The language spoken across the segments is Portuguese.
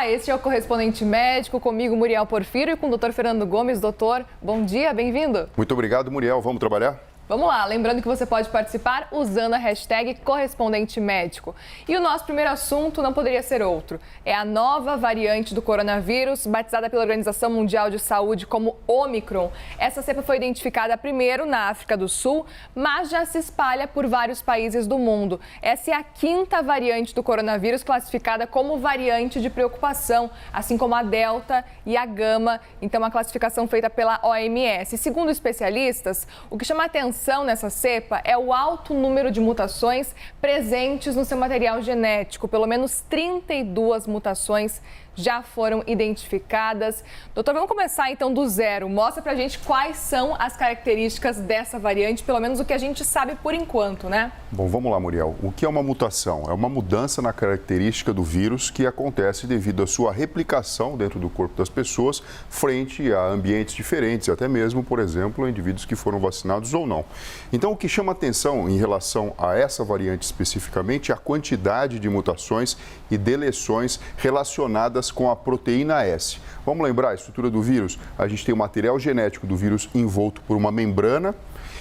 este é o Correspondente Médico, comigo Muriel Porfírio e com o Dr. Fernando Gomes. Doutor, bom dia, bem-vindo. Muito obrigado, Muriel. Vamos trabalhar? Vamos lá, lembrando que você pode participar usando a hashtag Correspondente Médico. E o nosso primeiro assunto não poderia ser outro. É a nova variante do coronavírus, batizada pela Organização Mundial de Saúde como Ômicron. Essa cepa foi identificada primeiro na África do Sul, mas já se espalha por vários países do mundo. Essa é a quinta variante do coronavírus classificada como variante de preocupação, assim como a Delta e a Gama. Então, uma classificação feita pela OMS. Segundo especialistas, o que chama atenção nessa cepa é o alto número de mutações presentes no seu material genético. Pelo menos 32 mutações já foram identificadas. Doutor, vamos começar então do zero. Mostra pra gente quais são as características dessa variante, pelo menos o que a gente sabe por enquanto, né? Bom, vamos lá, Muriel. O que é uma mutação? É uma mudança na característica do vírus que acontece devido à sua replicação dentro do corpo das pessoas frente a ambientes diferentes, até mesmo, por exemplo, indivíduos que foram vacinados ou não. Então, o que chama atenção em relação a essa variante especificamente é a quantidade de mutações e deleções relacionadas com a proteína S. Vamos lembrar a estrutura do vírus? A gente tem o material genético do vírus envolto por uma membrana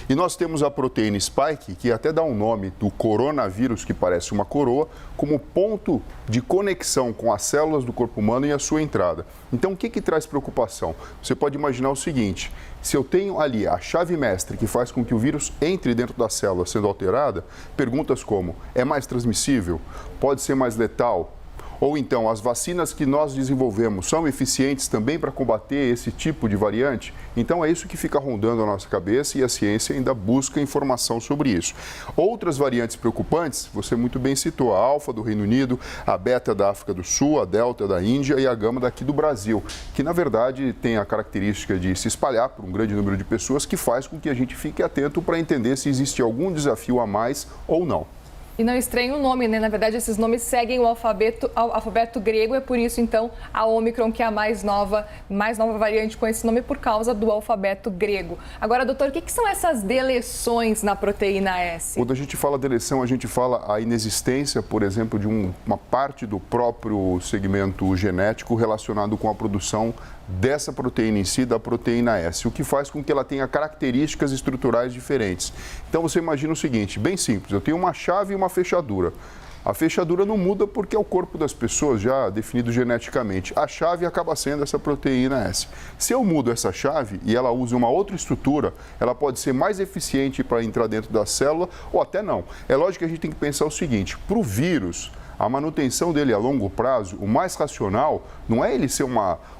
e nós temos a proteína spike, que até dá um nome do coronavírus, que parece uma coroa, como ponto de conexão com as células do corpo humano e a sua entrada. Então, o que traz preocupação? Você pode imaginar o seguinte: se eu tenho ali a chave mestre que faz com que o vírus entre dentro da célula sendo alterada, perguntas como: é mais transmissível? Pode ser mais letal? Ou então, as vacinas que nós desenvolvemos são eficientes também para combater esse tipo de variante? Então, é isso que fica rondando a nossa cabeça e a ciência ainda busca informação sobre isso. Outras variantes preocupantes, você muito bem citou, a alfa do Reino Unido, a beta da África do Sul, a delta da Índia e a gama daqui do Brasil, que na verdade tem a característica de se espalhar por um grande número de pessoas, que faz com que a gente fique atento para entender se existe algum desafio a mais ou não. E não estranho o nome, né? Na verdade, esses nomes seguem o alfabeto grego, é por isso, então, a Ômicron, que é a mais nova variante com esse nome por causa do alfabeto grego. Agora, doutor, o que são essas deleções na proteína S? Quando a gente fala deleção, a gente fala a inexistência, por exemplo, de uma parte do próprio segmento genético relacionado com a produção dessa proteína em si, da proteína S, o que faz com que ela tenha características estruturais diferentes. Então, você imagina o seguinte, bem simples: eu tenho uma chave e uma fechadura. A fechadura não muda porque é o corpo das pessoas já definido geneticamente. A chave acaba sendo essa proteína S. Se eu mudo essa chave e ela usa uma outra estrutura, ela pode ser mais eficiente para entrar dentro da célula ou até não. É lógico que a gente tem que pensar o seguinte: para o vírus, a manutenção dele a longo prazo, o mais racional, não é ele ser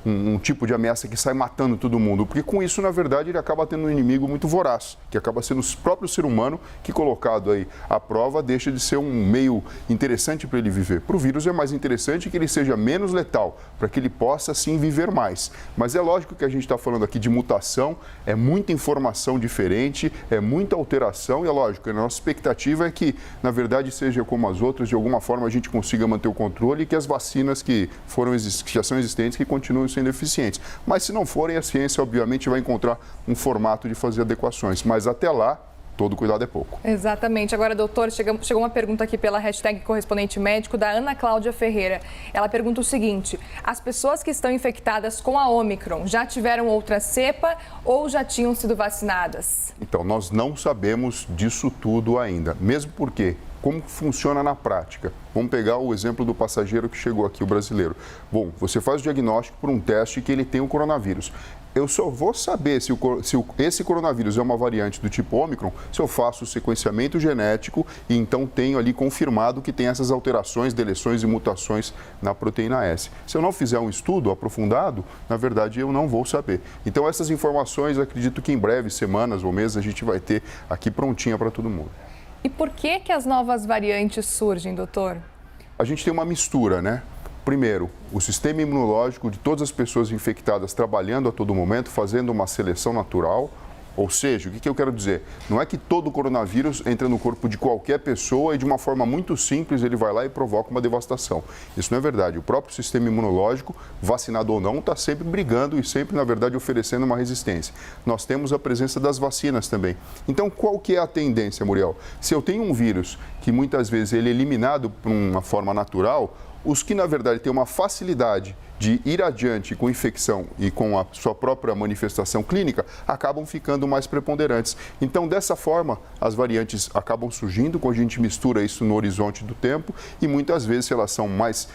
um tipo de ameaça que sai matando todo mundo, porque com isso, na verdade, ele acaba tendo um inimigo muito voraz, que acaba sendo o próprio ser humano que, colocado aí à prova, deixa de ser um meio interessante para ele viver. Para o vírus é mais interessante que ele seja menos letal, para que ele possa, sim, viver mais. Mas é lógico que a gente está falando aqui de mutação, é muita informação diferente, é muita alteração, e é lógico, a nossa expectativa é que, na verdade, seja como as outras, de alguma forma a gente consiga manter o controle e que as vacinas que já são existentes que continuem sendo eficientes. Mas se não forem, a ciência obviamente vai encontrar um formato de fazer adequações. Mas até lá, todo cuidado é pouco. Exatamente. Agora, doutor, chegou uma pergunta aqui pela hashtag Correspondente Médico da Ana Cláudia Ferreira. Ela pergunta o seguinte: as pessoas que estão infectadas com a Ômicron já tiveram outra cepa ou já tinham sido vacinadas? Então, nós não sabemos disso tudo ainda, mesmo porque como funciona na prática? Vamos pegar o exemplo do passageiro que chegou aqui, o brasileiro. Bom, você faz o diagnóstico por um teste que ele tem o coronavírus. Eu só vou saber se esse coronavírus é uma variante do tipo Ômicron se eu faço o sequenciamento genético e então tenho ali confirmado que tem essas alterações, deleções e mutações na proteína S. Se eu não fizer um estudo aprofundado, na verdade eu não vou saber. Então essas informações, acredito que em breves semanas ou meses a gente vai ter aqui prontinha para todo mundo. E por que as novas variantes surgem, doutor? A gente tem uma mistura, né? Primeiro, o sistema imunológico de todas as pessoas infectadas trabalhando a todo momento, fazendo uma seleção natural. Ou seja, o que eu quero dizer? Não é que todo coronavírus entra no corpo de qualquer pessoa e de uma forma muito simples ele vai lá e provoca uma devastação. Isso não é verdade. O próprio sistema imunológico, vacinado ou não, está sempre brigando e sempre, na verdade, oferecendo uma resistência. Nós temos a presença das vacinas também. Então, qual que é a tendência, Muriel? Se eu tenho um vírus que muitas vezes ele é eliminado por uma forma natural, os que, na verdade, têm uma facilidade de ir adiante com infecção e com a sua própria manifestação clínica, acabam ficando mais preponderantes. Então, dessa forma, as variantes acabam surgindo quando a gente mistura isso no horizonte do tempo e muitas vezes elas são mais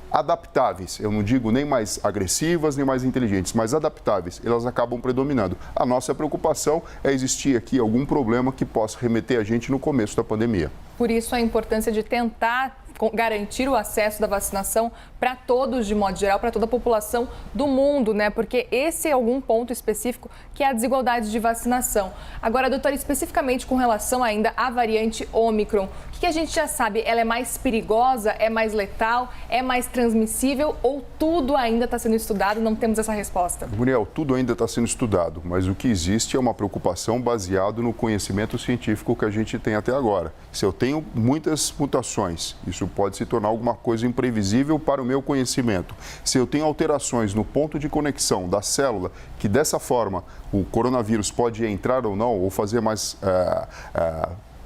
adaptáveis, eu não digo nem mais agressivas, nem mais inteligentes, mas adaptáveis, elas acabam predominando. A nossa preocupação é existir aqui algum problema que possa remeter a gente no começo da pandemia. Por isso, a importância de tentar garantir o acesso da vacinação para todos, de modo geral, para toda a população do mundo, né? Porque esse é algum ponto específico que é a desigualdade de vacinação. Agora, doutora, especificamente com relação ainda à variante Ômicron, o que a gente já sabe? Ela é mais perigosa, é mais letal, é mais transmissível ou tudo ainda está sendo estudado? Não temos essa resposta. Muriel, tudo ainda está sendo estudado, mas o que existe é uma preocupação baseada no conhecimento científico que a gente tem até agora. Se eu tenho muitas mutações, isso pode se tornar alguma coisa imprevisível para o meu conhecimento. Se eu tenho alterações no ponto de conexão da célula, que dessa forma o coronavírus pode entrar ou não, ou fazer mais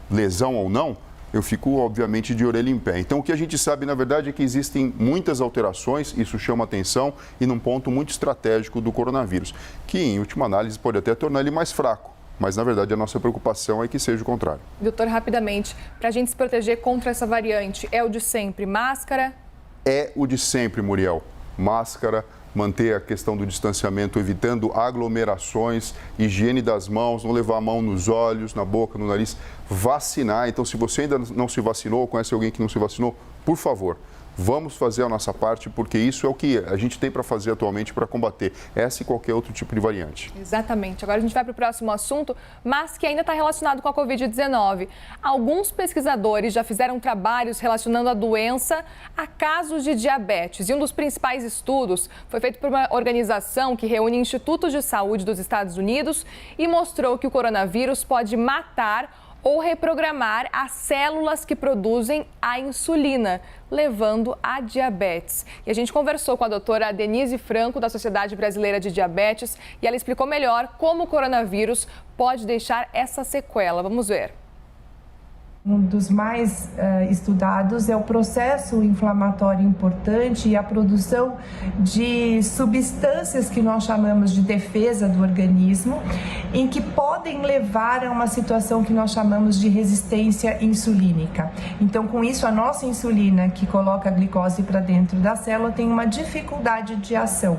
lesão ou não, eu fico, obviamente, de orelha em pé. Então, o que a gente sabe, na verdade, é que existem muitas alterações, isso chama atenção, e num ponto muito estratégico do coronavírus, que, em última análise, pode até tornar ele mais fraco. Mas, na verdade, a nossa preocupação é que seja o contrário. Doutor, rapidamente, para a gente se proteger contra essa variante, é o de sempre, máscara? É o de sempre, Muriel. Máscara, manter a questão do distanciamento, evitando aglomerações, higiene das mãos, não levar a mão nos olhos, na boca, no nariz, vacinar. Então, se você ainda não se vacinou ou conhece alguém que não se vacinou, por favor, vamos fazer a nossa parte, porque isso é o que a gente tem para fazer atualmente para combater essa e qualquer outro tipo de variante. Exatamente. Agora a gente vai para o próximo assunto, mas que ainda está relacionado com a Covid-19. Alguns pesquisadores já fizeram trabalhos relacionando a doença a casos de diabetes. E um dos principais estudos foi feito por uma organização que reúne institutos de saúde dos Estados Unidos e mostrou que o coronavírus pode matar ou reprogramar as células que produzem a insulina, levando a diabetes. E a gente conversou com a doutora Denise Franco, da Sociedade Brasileira de Diabetes, e ela explicou melhor como o coronavírus pode deixar essa sequela. Vamos ver. Um dos mais estudados é o processo inflamatório importante e a produção de substâncias que nós chamamos de defesa do organismo, em que podem levar a uma situação que nós chamamos de resistência insulínica. Então, com isso, a nossa insulina, que coloca a glicose para dentro da célula, tem uma dificuldade de ação.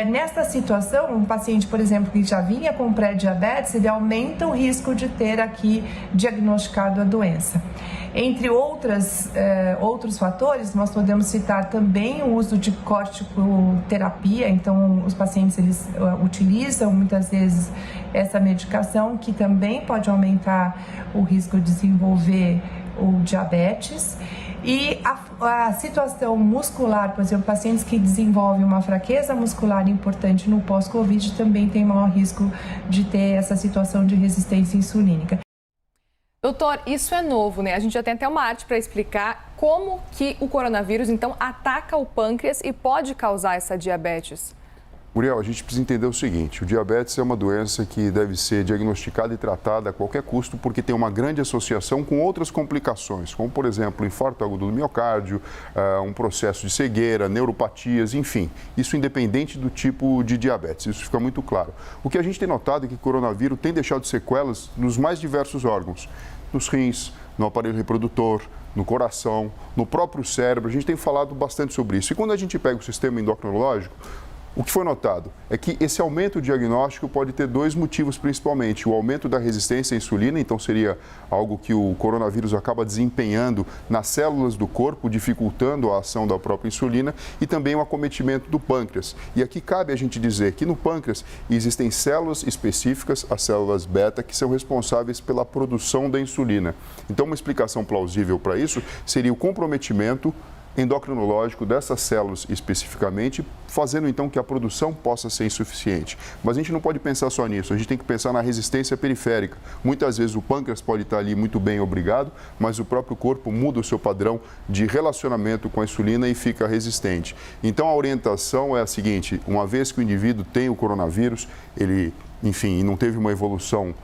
Nesta situação, um paciente, por exemplo, que já vinha com pré-diabetes, ele aumenta o risco de ter aqui diagnosticado a doença. Entre outros fatores, nós podemos citar também o uso de corticoterapia. Então, os pacientes eles utilizam muitas vezes essa medicação, que também pode aumentar o risco de desenvolver o diabetes. E a situação muscular, por exemplo, pacientes que desenvolvem uma fraqueza muscular importante no pós-Covid também tem maior risco de ter essa situação de resistência insulínica. Doutor, isso é novo, né? A gente já tem até uma arte para explicar como que o coronavírus, então, ataca o pâncreas e pode causar essa diabetes. Muriel, a gente precisa entender o seguinte, o diabetes é uma doença que deve ser diagnosticada e tratada a qualquer custo porque tem uma grande associação com outras complicações, como, por exemplo, infarto agudo do miocárdio, um processo de cegueira, neuropatias, enfim. Isso independente do tipo de diabetes, isso fica muito claro. O que a gente tem notado é que o coronavírus tem deixado sequelas nos mais diversos órgãos, nos rins, no aparelho reprodutor, no coração, no próprio cérebro. A gente tem falado bastante sobre isso. E quando a gente pega o sistema endocrinológico, o que foi notado é que esse aumento diagnóstico pode ter dois motivos principalmente. O aumento da resistência à insulina, então seria algo que o coronavírus acaba desempenhando nas células do corpo, dificultando a ação da própria insulina, e também o acometimento do pâncreas. E aqui cabe a gente dizer que no pâncreas existem células específicas, as células beta, que são responsáveis pela produção da insulina. Então, uma explicação plausível para isso seria o comprometimento endocrinológico dessas células especificamente, fazendo então que a produção possa ser insuficiente. Mas a gente não pode pensar só nisso, a gente tem que pensar na resistência periférica. Muitas vezes o pâncreas pode estar ali muito bem, obrigado, mas o próprio corpo muda o seu padrão de relacionamento com a insulina e fica resistente. Então a orientação é a seguinte, uma vez que o indivíduo tem o coronavírus, ele, enfim, não teve uma evolução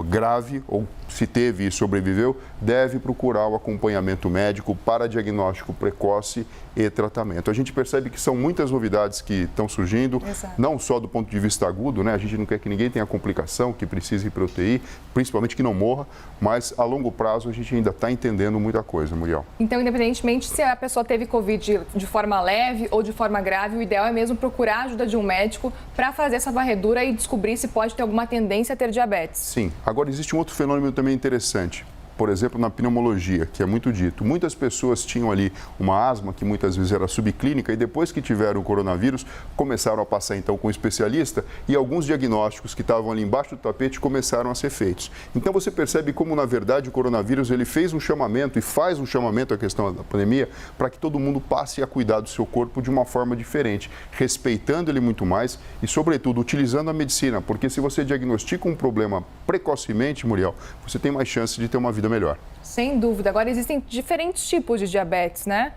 grave ou se teve e sobreviveu, deve procurar o acompanhamento médico para diagnóstico precoce e tratamento. A gente percebe que são muitas novidades que estão surgindo, não só do ponto de vista agudo, né? A gente não quer que ninguém tenha complicação, que precise ir para UTI, principalmente que não morra, mas a longo prazo a gente ainda está entendendo muita coisa, Muriel. Então, independentemente se a pessoa teve Covid de forma leve ou de forma grave, o ideal é mesmo procurar a ajuda de um médico para fazer essa varredura e descobrir se pode ter alguma tendência a ter diabetes. Sim. Agora, existe um outro fenômeno também interessante. Por exemplo, na pneumologia, que é muito dito. Muitas pessoas tinham ali uma asma, que muitas vezes era subclínica, e depois que tiveram o coronavírus, começaram a passar então com um especialista e alguns diagnósticos que estavam ali embaixo do tapete começaram a ser feitos. Então você percebe como, na verdade, o coronavírus ele fez um chamamento e faz um chamamento à questão da pandemia para que todo mundo passe a cuidar do seu corpo de uma forma diferente, respeitando ele muito mais e, sobretudo, utilizando a medicina, porque se você diagnostica um problema precocemente, Muriel, você tem mais chance de ter uma vida melhor. Sem dúvida. Agora, existem diferentes tipos de diabetes, né?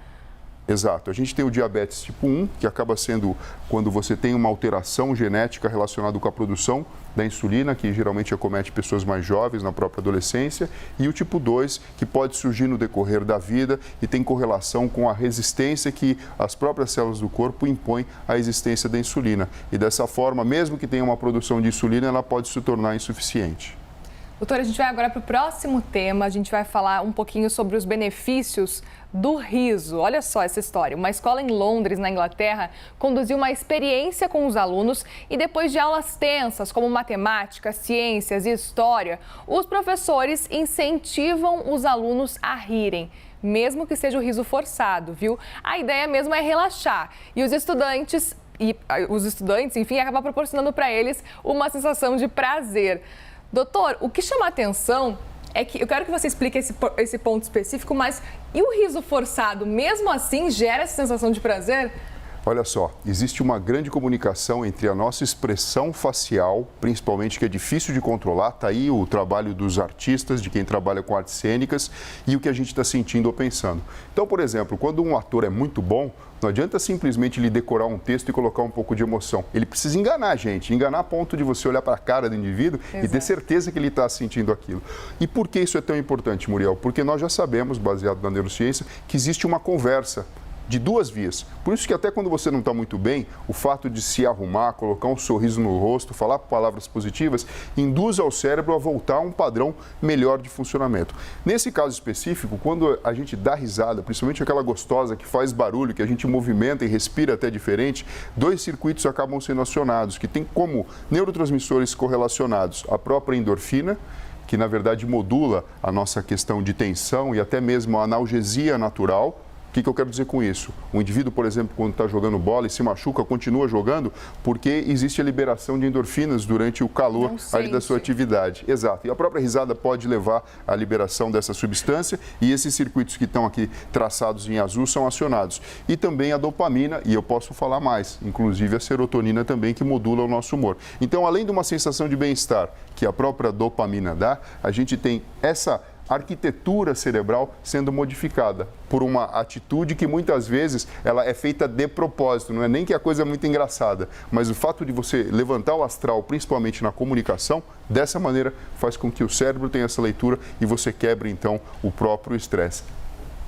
Exato. A gente tem o diabetes tipo 1, que acaba sendo quando você tem uma alteração genética relacionada com a produção da insulina, que geralmente acomete pessoas mais jovens na própria adolescência, e o tipo 2, que pode surgir no decorrer da vida e tem correlação com a resistência que as próprias células do corpo impõem à existência da insulina. E dessa forma, mesmo que tenha uma produção de insulina, ela pode se tornar insuficiente. Doutora, a gente vai agora para o próximo tema. A gente vai falar um pouquinho sobre os benefícios do riso. Olha só essa história. Uma escola em Londres, na Inglaterra, conduziu uma experiência com os alunos e depois de aulas tensas, como matemática, ciências e história, os professores incentivam os alunos a rirem, mesmo que seja o riso forçado, viu? A ideia mesmo é relaxar e os estudantes, enfim, acabam proporcionando para eles uma sensação de prazer. Doutor, o que chama a atenção é que, eu quero que você explique esse ponto específico, mas e o riso forçado, mesmo assim, gera essa sensação de prazer? Olha só, existe uma grande comunicação entre a nossa expressão facial, principalmente que é difícil de controlar, está aí o trabalho dos artistas, de quem trabalha com artes cênicas, e o que a gente está sentindo ou pensando. Então, por exemplo, quando um ator é muito bom, não adianta simplesmente ele decorar um texto e colocar um pouco de emoção. Ele precisa enganar a gente, enganar a ponto de você olhar para a cara do indivíduo e ter certeza que ele está sentindo aquilo. E por que isso é tão importante, Muriel? Porque nós já sabemos, baseado na neurociência, que existe uma conversa de duas vias. Por isso que até quando você não está muito bem, o fato de se arrumar, colocar um sorriso no rosto, falar palavras positivas, induz ao cérebro a voltar a um padrão melhor de funcionamento. Nesse caso específico, quando a gente dá risada, principalmente aquela gostosa que faz barulho, que a gente movimenta e respira até diferente, dois circuitos acabam sendo acionados, que tem como neurotransmissores correlacionados a própria endorfina, que na verdade modula a nossa questão de tensão e até mesmo a analgesia natural. O que eu quero dizer com isso? O indivíduo, por exemplo, quando está jogando bola e se machuca, continua jogando porque existe a liberação de endorfinas durante o calor ali da sua atividade. Exato. E a própria risada pode levar à liberação dessa substância e esses circuitos que estão aqui traçados em azul são acionados. E também a dopamina, e eu posso falar mais, inclusive a serotonina também, que modula o nosso humor. Então, além de uma sensação de bem-estar que a própria dopamina dá, a gente tem essa arquitetura cerebral sendo modificada por uma atitude que muitas vezes ela é feita de propósito, não é nem que a coisa é muito engraçada, mas o fato de você levantar o astral, principalmente na comunicação, dessa maneira faz com que o cérebro tenha essa leitura e você quebre então o próprio estresse.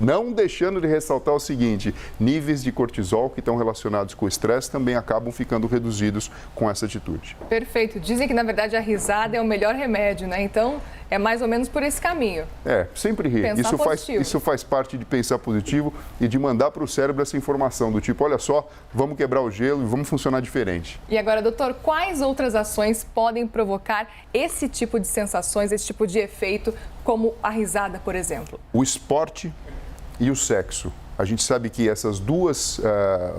Não deixando de ressaltar o seguinte, níveis de cortisol que estão relacionados com o estresse também acabam ficando reduzidos com essa atitude. Perfeito. Dizem que, na verdade, a risada é o melhor remédio, né? Então, é mais ou menos por esse caminho. Sempre rir. Isso faz parte de pensar positivo e de mandar para o cérebro essa informação do tipo, olha só, vamos quebrar o gelo e vamos funcionar diferente. E agora, doutor, quais outras ações podem provocar esse tipo de sensações, esse tipo de efeito, como a risada, por exemplo? O esporte e o sexo. A gente sabe que essas duas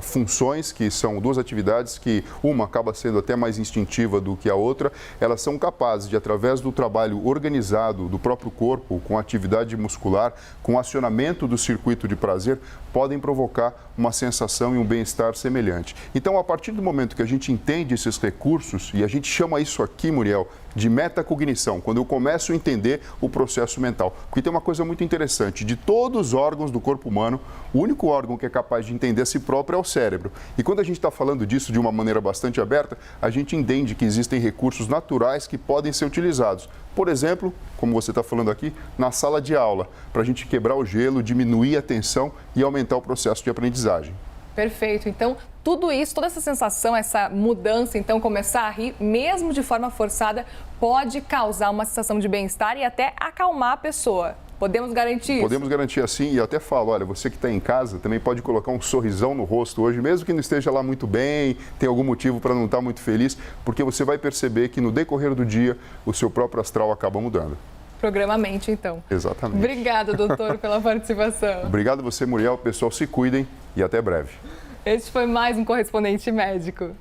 funções, que são duas atividades que uma acaba sendo até mais instintiva do que a outra, elas são capazes de, através do trabalho organizado do próprio corpo, com atividade muscular, com acionamento do circuito de prazer, podem provocar uma sensação e um bem-estar semelhante. Então, a partir do momento que a gente entende esses recursos, e a gente chama isso aqui, Muriel, de metacognição, quando eu começo a entender o processo mental. Porque tem uma coisa muito interessante, de todos os órgãos do corpo humano, o único órgão que é capaz de entender a si próprio é o cérebro. E quando a gente está falando disso de uma maneira bastante aberta, a gente entende que existem recursos naturais que podem ser utilizados. Por exemplo, como você está falando aqui, na sala de aula, para a gente quebrar o gelo, diminuir a tensão e aumentar o processo de aprendizagem. Perfeito. Então, tudo isso, toda essa sensação, essa mudança, então, começar a rir, mesmo de forma forçada, pode causar uma sensação de bem-estar e até acalmar a pessoa. Podemos garantir isso? Podemos garantir assim, e eu até falo, olha, você que está em casa também pode colocar um sorrisão no rosto hoje, mesmo que não esteja lá muito bem, tem algum motivo para não estar muito feliz, porque você vai perceber que no decorrer do dia o seu próprio astral acaba mudando. Programa Mente, então. Exatamente. Obrigada, doutor, pela participação. Obrigado a você, Muriel. Pessoal, se cuidem e até breve. Este foi mais um Correspondente Médico.